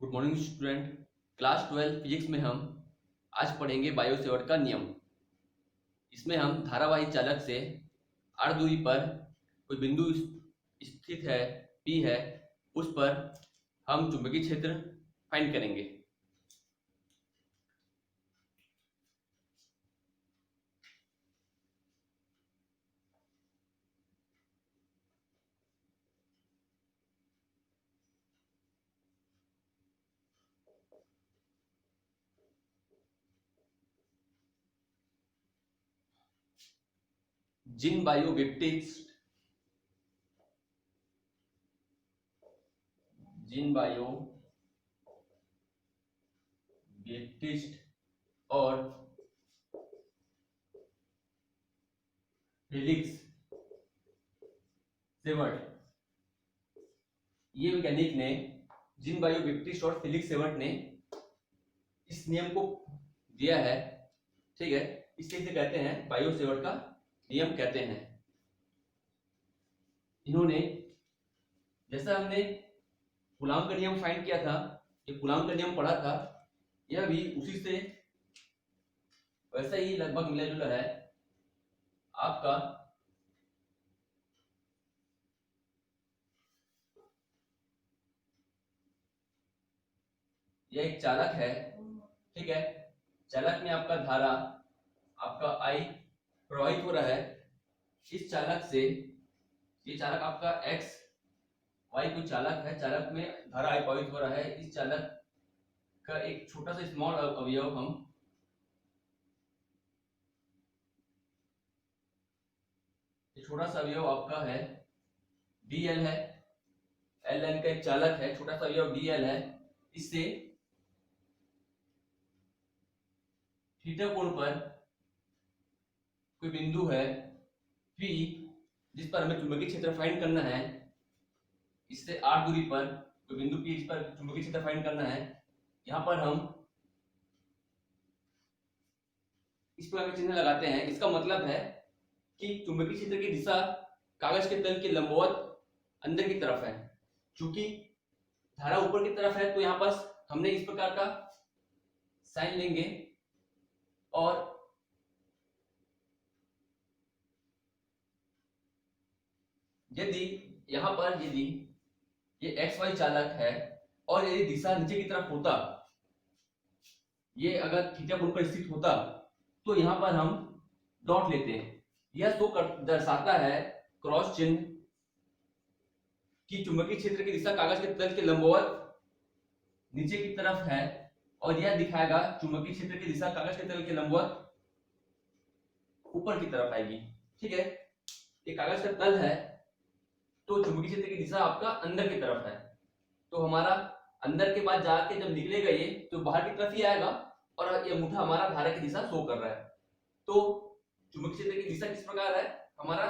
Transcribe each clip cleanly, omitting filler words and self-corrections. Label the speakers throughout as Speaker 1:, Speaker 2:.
Speaker 1: Good morning student. Class 12 physics में हम आज पढ़ेंगे बायो सेवर्ट का नियम। इसमें हम धारावाही चालक से r दूरी पर कोई बिंदु स्थित है P है, उस पर हम चुंबकीय क्षेत्र फाइंड करेंगे। जिन बायो बेप्टिस्ट और फेलिक्स सेवर्ट ये वैज्ञानिक ने जिन बायो बेप्टिस्ट और फेलिक्स सेवर्ट ने इस नियम को दिया है, ठीक है। इसलिए इसे कहते हैं बायो सेवर्ट का नियम कहते हैं। इन्होंने, जैसा हमने कूलॉम का नियम फाइंड किया था, ये कूलॉम का नियम पढ़ा था, यह भी उसी से वैसा ही लगभग मिला जुला है। आपका यह एक चालक है, ठीक है। चालक में आपका धारा आपका I प्रवाहित हो रहा है। इस चालक से, ये चालक आपका X Y कोई चालक है, चालक में धारा I प्रवाहित हो रहा है। इस चालक का एक छोटा सा स्मॉल अवयव हम छोटा सा अवयव आपका है dl है। Ln का एक चालक है, छोटा सा अवयव dl है। इससे थीटा कोण पर कोई बिंदु है P, जिस पर हमें चुंबकीय क्षेत्र फाइंड करना है। इससे r दूरी पर कोई बिंदु P, जिस पर चुंबकीय क्षेत्र फाइंड करना है। यहाँ पर हम इस प्रकार का चिन्ह लगाते हैं। इसका मतलब है कि चुंबकीय क्षेत्र की दिशा कागज के तल के लंबवत अंदर की तरफ है। चूंकि धारा ऊपर की तरफ है, तो यहाँ पर हमने इस प्रकार का साइन लेंगे और यदि यहाँ पर यदि ये XY चालक है और यदि दिशा नीचे की तरफ होता, ये अगर थीटा कोण पर स्थित होता, तो यहाँ पर हम डॉट लेते हैं। यह तो दर्शाता है क्रॉस चिन्ह कि चुंबकीय क्षेत्र की दिशा कागज के तल के लंबवत नीचे की तरफ है, और यह दिखाएगा चुंबकीय क्षेत्र की दिशा कागज के तल के लंबवत ऊपर की तरफ आएगी, ठीक है। ये कागज का तल है, तो चुंबकीय क्षेत्र की दिशा आपका अंदर की तरफ है। तो हमारा अंदर के बाद जाके जब निकलेगा ये, तो बाहर की तरफ ही आएगा, और ये अंगूठा हमारा धारा की दिशा शो कर रहा है। तो चुंबकीय क्षेत्र की दिशा किस प्रकार है, हमारा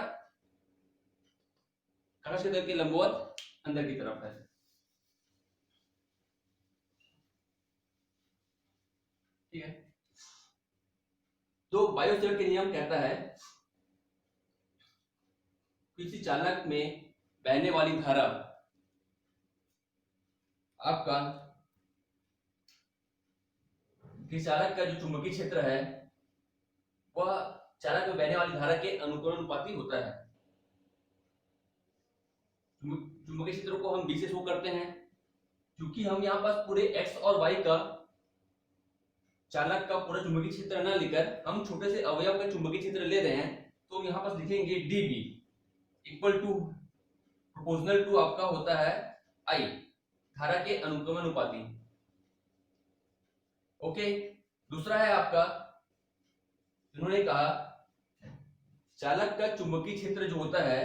Speaker 1: कागज के तल के लंबवत अंदर की तरफ है, ठीक है। तो बायो सेवर्ट के नियम कहता है किसी चालक में बहने वाली धारा आपका, किसी चालक का जो चुंबकीय क्षेत्र है वह चालक में बहने वाली धारा के अनुपाती होता है। चुंबकीय क्षेत्र को हम B से शो करते हैं। क्योंकि हम यहाँ पास पूरे X और Y का चालक का पूरा चुंबकीय क्षेत्र न लेकर हम छोटे से अवयव का चुंबकीय क्षेत्र ले रहे हैं, तो यहाँ पास लिखेंगे dB equal to proportional to आपका होता है I, धारा के अनुपाती। ओके। दूसरा है आपका, इन्होंने कहा चालक का चुंबकीय क्षेत्र जो होता है,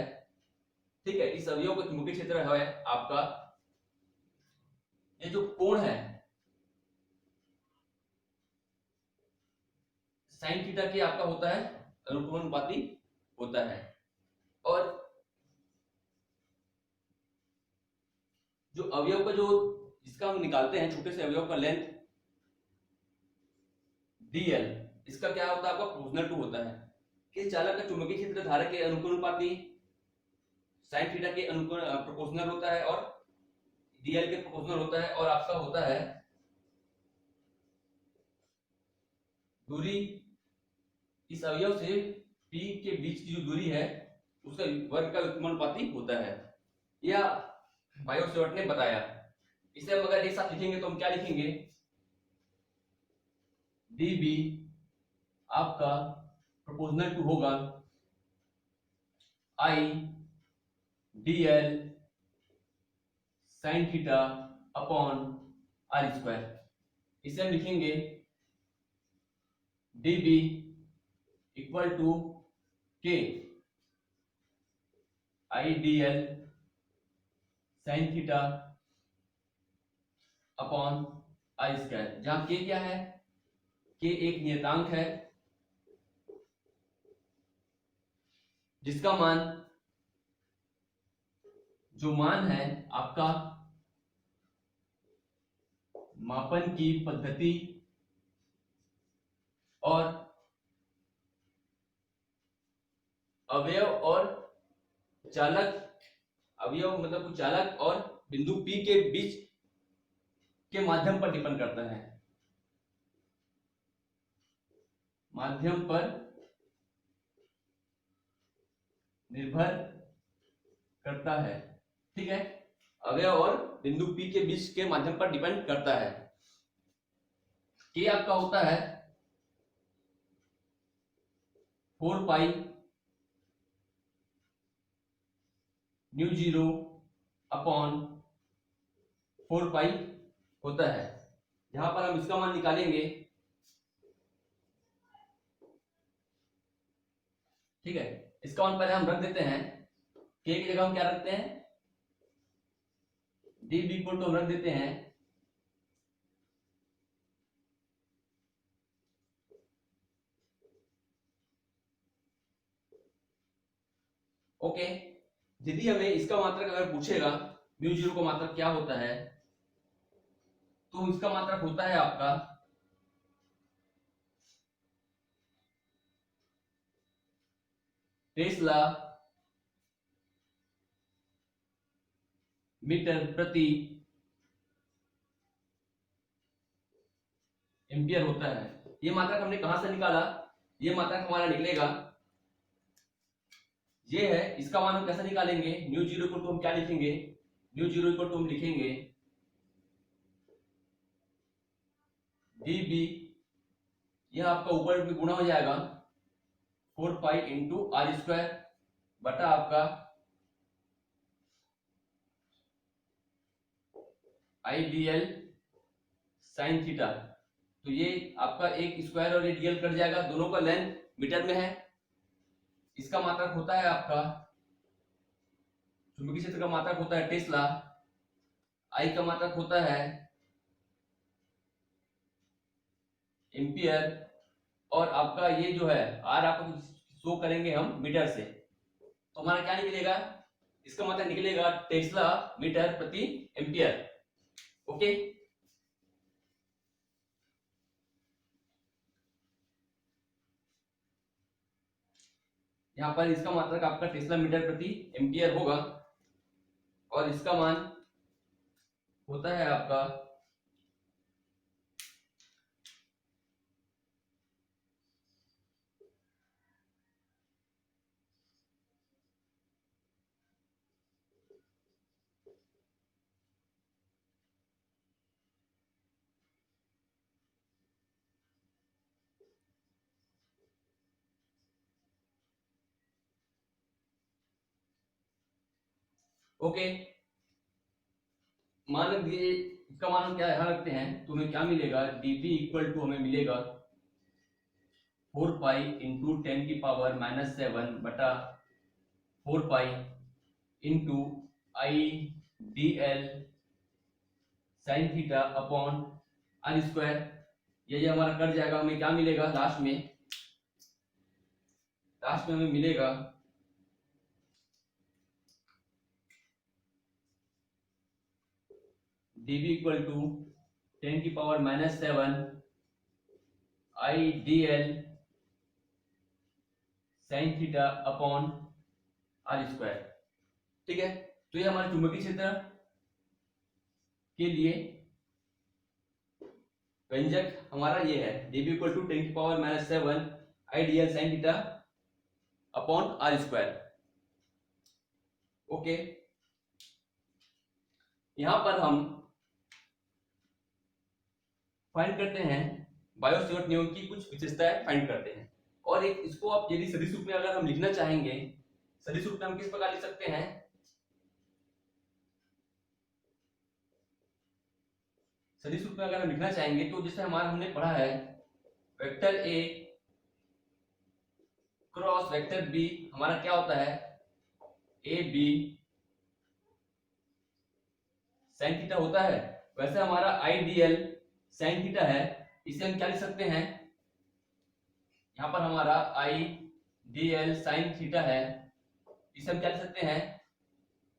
Speaker 1: ठीक है, इस अवयव का चुंबकीय क्षेत्र है आपका, ये जो कोण है साइन थीटा के आपका होता है अनुपाती होता है। और जो अवयव का जो इसका हम निकालते हैं छोटे से अवयव का लेंथ dl, इसका क्या होता है आपका प्रोपोर्शनल टू होता है कि चालक का चुंबकीय क्षेत्र धारा के अनुपाती साइन थीटा के प्रोपोर्शनल होता है, और dl के प्रोपोर्शनल होता है और आपका होता है दूरी इस अवयव से p के बीच की जो दूरी है उसका वर्ग का व्युत्क्रमानुपाती होता है। यह बायो-सैवर्ट ने बताया। इसे हम अगर एक साथ लिखेंगे तो हम क्या लिखेंगे, db आपका प्रोपोर्शनल टू होगा I dl sin theta upon r square. इसे हम लिखेंगे db equal to k I dl sin theta upon r square, जहां k क्या है, k एक नियतांक है जिसका मान, जो मान है आपका मापन की पद्धति और अवयव और चालक, अवयव मतलब चालक और बिंदु P के बीच के माध्यम पर डिपेंड करता है, माध्यम पर निर्भर करता है। ठीक है, अवयव और बिंदु P के बीच के माध्यम पर डिपेंड करता है। K आपका होता है 4 पाई न्यू जीरो अपॉन 4 पाई होता है। यहां पर हम इसका मान निकालेंगे। ठीक है, इसका मान पहले हम रख देते हैं, k की जगह हम क्या रखते हैं, db इक्वल टू हम रख देते हैं ओके। यदि हमें इसका मात्रक अगर पूछेगा म्यू जीरो का मात्रक क्या होता है, तो इसका मात्रक होता है आपका टेस्ला मीटर प्रति एम्पियर होता है। ये मात्रक हमने कहां से निकाला, ये मात्रक हमारा निकलेगा, ये है, इसका मान हम कैसे निकालेंगे, न्यू जीरो को हम क्या लिखेंगे, न्यू जीरो को हम लिखेंगे db, यह आपका ऊपर में गुणा हो जाएगा 4 पाई इंटू आर स्क्वायर बटा आपका आई डी एल साइन थीटा। तो ये आपका एक स्क्वायर और ये डीएल कट जाएगा, दोनों का लेंथ मीटर में है। इसका मात्रक होता है आपका, चुंबकीय क्षेत्र का मात्रक होता है टेस्ला, आई का मात्रक होता है एम्पियर, और आपका ये जो है आर आपको शो करेंगे हम मीटर से, तो हमारा क्या निकलेगा, इसका मतलब निकलेगा टेस्ला मीटर प्रति एम्पियर। ओके, यहां पर इसका मात्रक आपका टेस्ला मीटर प्रति एम्पियर होगा और इसका मान होता है आपका ओके। मान लीजिए इसका मान हम क्या यहां रखते हैं, तो हमें क्या मिलेगा, dB इक्वल टू हमें मिलेगा 4 पाई इंटू 10 की पावर -7 बटा 4 pi into I D L sine theta upon R square. ये हमारा कट जाएगा, हमें क्या मिलेगा लास्ट में, लास्ट में हमें मिलेगा dB इक्वल टू 10 की power -7 I D L sine theta upon R square. ठीक है, तो ये हमारा चुंबकीय क्षेत्र के लिए व्यंजक हमारा ये है dB equal to 10⁻⁷ IDL sin theta upon r square. Okay, यहां पर हम फाइंड करते हैं बायो-सेवर्ट नियम की कुछ विशेषताएं फाइंड करते हैं। और एक इसको आप यदि सदिश रूप में अगर हम लिखना चाहेंगे, सदिश रूप में हम किस प्रकार लिख सकते हैं, सदिश रूप में अगर हम लिखना चाहेंगे तो जैसे हमारा हमने पढ़ा है vector A cross vector B हमारा क्या होता है ए बी साइन थीटा होता है। वैसे हमारा आईडीएल साइन थीटा है, इसे हम क्या लिख सकते हैं, यहां पर हमारा आई डी एल साइन थीटा है, इसे हम क्या लिख सकते हैं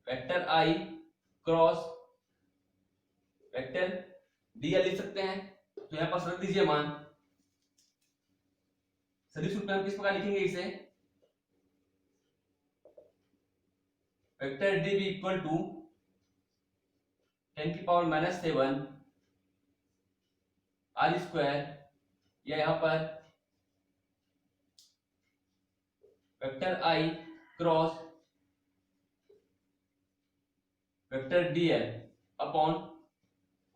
Speaker 1: vector I cross vector D L लिख सकते हैं। तो यहां पर रख दीजिए मान। सदिश रूप में हम किस प्रकार लिखेंगे इसे, vector D B equal to 10⁻⁷ r square, या यहां पर vector I cross vector DL upon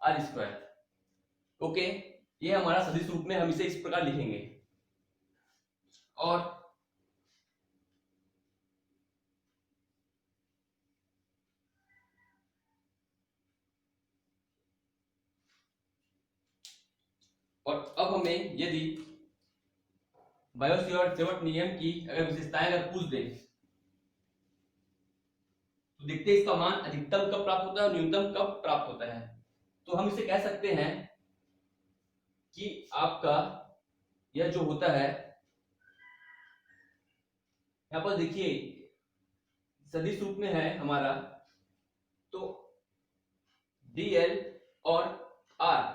Speaker 1: r square. Okay, ये हमारा सदिश रूप में हम इसे इस प्रकार लिखेंगे। और अब हमें यदि बायो-सेवर्ट नियम की अगर विशेषताएं अगर पूछ दें तो देखते हैं इसका मान अधिकतम कब प्राप्त होता है और न्यूनतम कब प्राप्त होता है। तो हम इसे कह सकते हैं कि आपका यह जो होता है, यहां पर देखिए सदिश रूप में है हमारा, तो डीएल और आर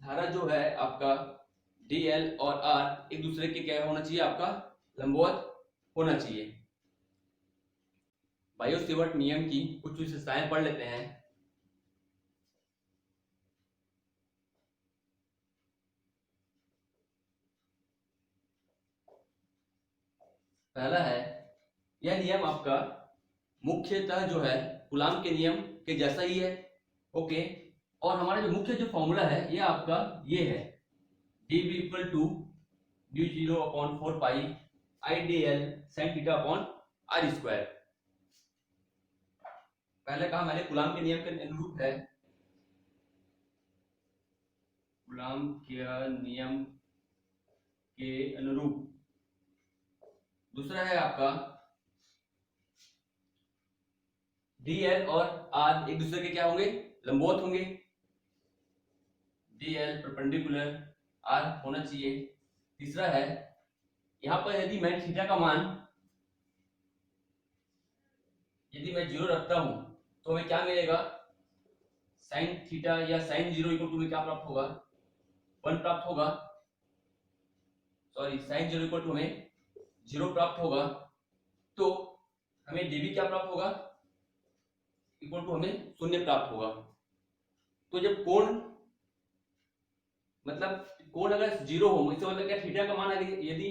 Speaker 1: धारा जो है आपका डीएल और आर एक दूसरे के क्या होना चाहिए, आपका लंबवत होना चाहिए। बायो-सेवर्ट नियम की कुछ विशेषताएं पढ़ लेते हैं। पहला है, यह नियम आपका मुख्यतः जो है कूलाम के नियम के जैसा ही है। ओके, और हमारा जो मुख्य जो फॉर्मूला है यह आपका ये है dB equal to d0 upon 4 pi IDL sin theta upon r square. पहले कहा मैंने कूलाम के नियम के अनुरूप है, कूलाम के नियम के अनुरूप। दूसरा है आपका डीएल और आर एक दूसरे के क्या होंगे, लंबवत होंगे, डीएल परपेंडिकुलर आर होना चाहिए। तीसरा है, यहां पर यदि मैं थीटा का मान यदि मैं 0 रखता हूं तो हमें क्या मिलेगा, साइन थीटा या साइन 0 इक्वल टू में क्या प्राप्त होगा, 1 प्राप्त होगा। सॉरी, साइन 0 इक्वल टू हमें 0 प्राप्त होगा। तो हमें dB क्या प्राप्त होगा, इक्वल टू हमें 0 प्राप्त होगा। तो जब कोण मतलब कोण अगर 0 हो, इससे मतलब क्या थीटा का मान यदि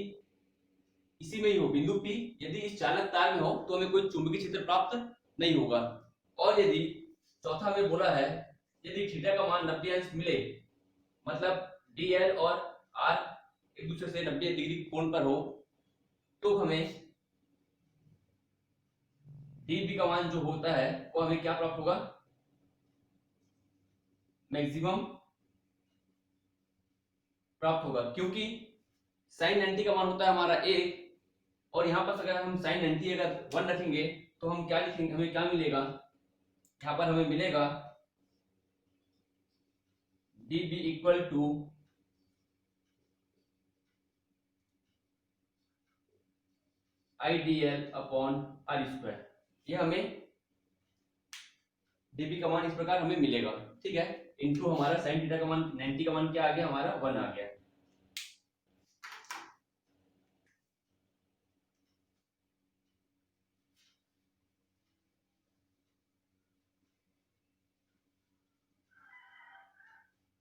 Speaker 1: इसी में ही हो, बिंदु P यदि इस चालक तार में हो तो हमें कोई चुंबकीय क्षेत्र प्राप्त नहीं होगा। और यदि चौथा में बोला है यदि थीटा का मान 90 अंश मिले, मतलब DL और R एक दूसरे से 90 डिग्री कोण पर हो, तो हमें dB का मान जो होता है वो हमें क्या प्राप्त होगा, मैक्सिमम प्राप्त होगा। क्योंकि साइन 90 का मान होता है हमारा 1, और यहां पर अगर हम साइन 90 अगर 1 रखेंगे तो हम क्या लिखेंगे, हमें क्या मिलेगा, यहां पर हमें मिलेगा dB equal to IDL upon r square. ये हमें dB का मान इस प्रकार हमें मिलेगा, ठीक है, इनटू हमारा साइन थीटा का मान 90 का मान क्या आ गया, हमारा 1 आ गया।